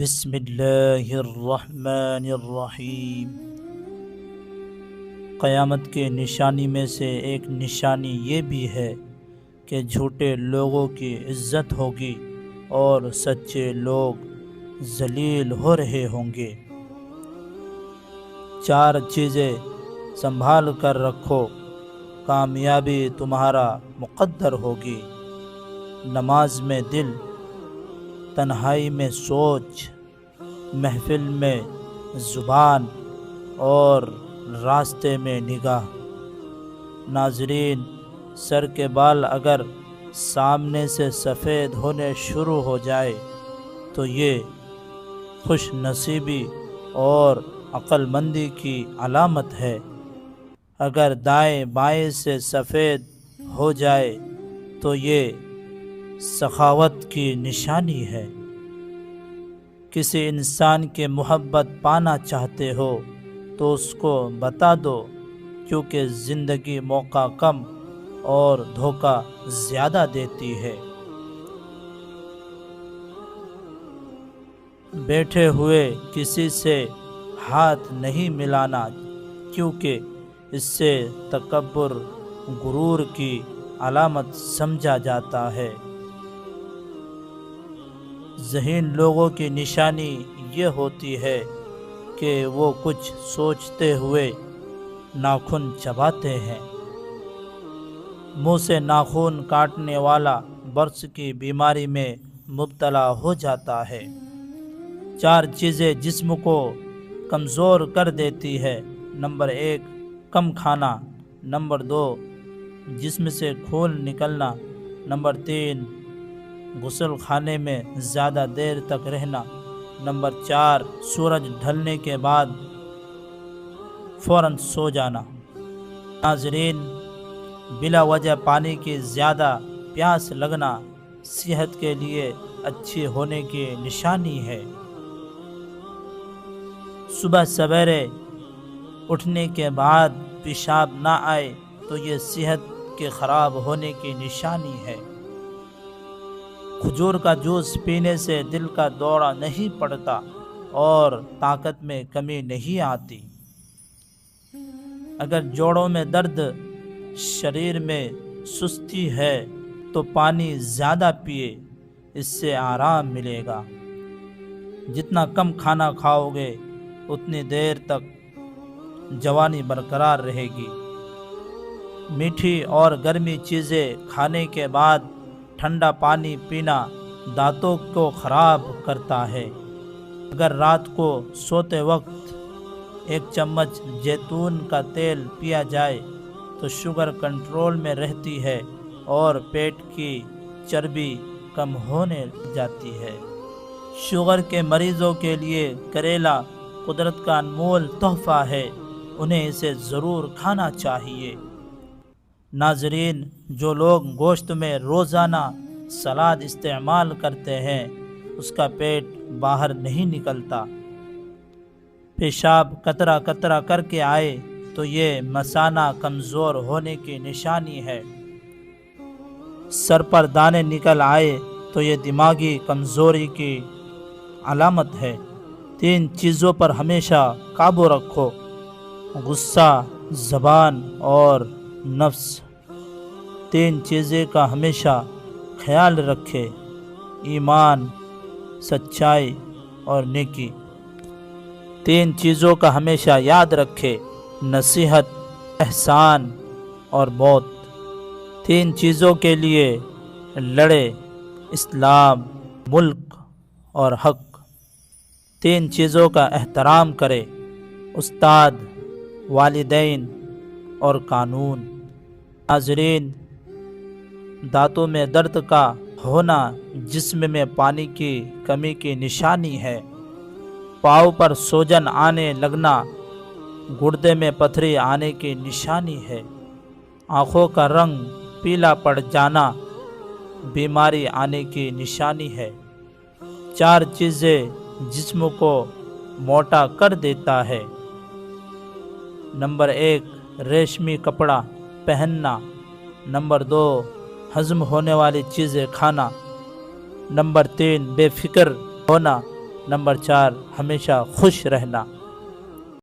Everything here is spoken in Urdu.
بسم اللہ الرحمن الرحیم۔ قیامت کے نشانی میں سے ایک نشانی یہ بھی ہے کہ جھوٹے لوگوں کی عزت ہوگی اور سچے لوگ ذلیل ہو رہے ہوں گے۔ 4 چیزیں سنبھال کر رکھو، کامیابی تمہارا مقدر ہوگی۔ نماز میں دل، تنہائی میں سوچ، محفل میں زبان اور راستے میں نگاہ۔ ناظرین، سر کے بال اگر سامنے سے سفید ہونے شروع ہو جائے تو یہ خوش نصیبی اور عقل مندی کی علامت ہے۔ اگر دائیں بائیں سے سفید ہو جائے تو یہ سخاوت کی نشانی ہے۔ کسی انسان کی محبت پانا چاہتے ہو تو اس کو بتا دو، کیونکہ زندگی موقع کم اور دھوکہ زیادہ دیتی ہے۔ بیٹھے ہوئے کسی سے ہاتھ نہیں ملانا، کیونکہ اس سے تکبر، غرور کی علامت سمجھا جاتا ہے۔ ذہین لوگوں کی نشانی یہ ہوتی ہے کہ وہ کچھ سوچتے ہوئے ناخن چباتے ہیں۔ منہ سے ناخن کاٹنے والا برس کی بیماری میں مبتلا ہو جاتا ہے۔ 4 چیزیں جسم کو کمزور کر دیتی ہے۔ نمبر 1، کم کھانا۔ نمبر 2، جسم سے خون نکلنا۔ نمبر 3، غسل خانے میں زیادہ دیر تک رہنا۔ نمبر 4، سورج ڈھلنے کے بعد فوراً سو جانا۔ ناظرین، بلا وجہ پانی کی زیادہ پیاس لگنا صحت کے لیے اچھی ہونے کی نشانی ہے۔ صبح سویرے اٹھنے کے بعد پیشاب نہ آئے تو یہ صحت کے خراب ہونے کی نشانی ہے۔ کھجور کا جوس پینے سے دل کا دورہ نہیں پڑتا اور طاقت میں کمی نہیں آتی۔ اگر جوڑوں میں درد، شریر میں سستی ہے تو پانی زیادہ پیے، اس سے آرام ملے گا۔ جتنا کم کھانا کھاؤ گے اتنی دیر تک جوانی برقرار رہے گی۔ میٹھی اور گرمی چیزیں کھانے کے بعد ٹھنڈا پانی پینا دانتوں کو خراب کرتا ہے۔ اگر رات کو سوتے وقت 1 چمچ زیتون کا تیل پیا جائے تو شوگر کنٹرول میں رہتی ہے اور پیٹ کی چربی کم ہونے جاتی ہے۔ شوگر کے مریضوں کے لیے کریلا قدرت کا انمول تحفہ ہے، انہیں اسے ضرور کھانا چاہیے۔ ناظرین، جو لوگ گوشت میں روزانہ سلاد استعمال کرتے ہیں اس کا پیٹ باہر نہیں نکلتا۔ پیشاب قطرہ قطرہ کر کے آئے تو یہ مثانہ کمزور ہونے کی نشانی ہے۔ سر پر دانے نکل آئے تو یہ دماغی کمزوری کی علامت ہے۔ 3 چیزوں پر ہمیشہ قابو رکھو: غصہ، زبان اور نفس۔ 3 چیزیں کا ہمیشہ خیال رکھے: ایمان، سچائی اور نیکی۔ 3 چیزوں کا ہمیشہ یاد رکھے: نصیحت، احسان اور موت۔ 3 چیزوں کے لیے لڑے: اسلام، ملک اور حق۔ 3 چیزوں کا احترام کرے: استاد، والدین اور قانون۔ ناظرین، دانتوں میں درد کا ہونا جسم میں پانی کی کمی کی نشانی ہے۔ پاؤں پر سوجن آنے لگنا گردے میں پتھری آنے کی نشانی ہے۔ آنکھوں کا رنگ پیلا پڑ جانا بیماری آنے کی نشانی ہے۔ 4 چیزیں جسم کو موٹا کر دیتا ہے۔ نمبر 1، ریشمی کپڑا پہننا۔ نمبر 2، ہضم ہونے والی چیزیں کھانا۔ نمبر 3، بے فکر ہونا۔ نمبر 4 ہمیشہ خوش رہنا۔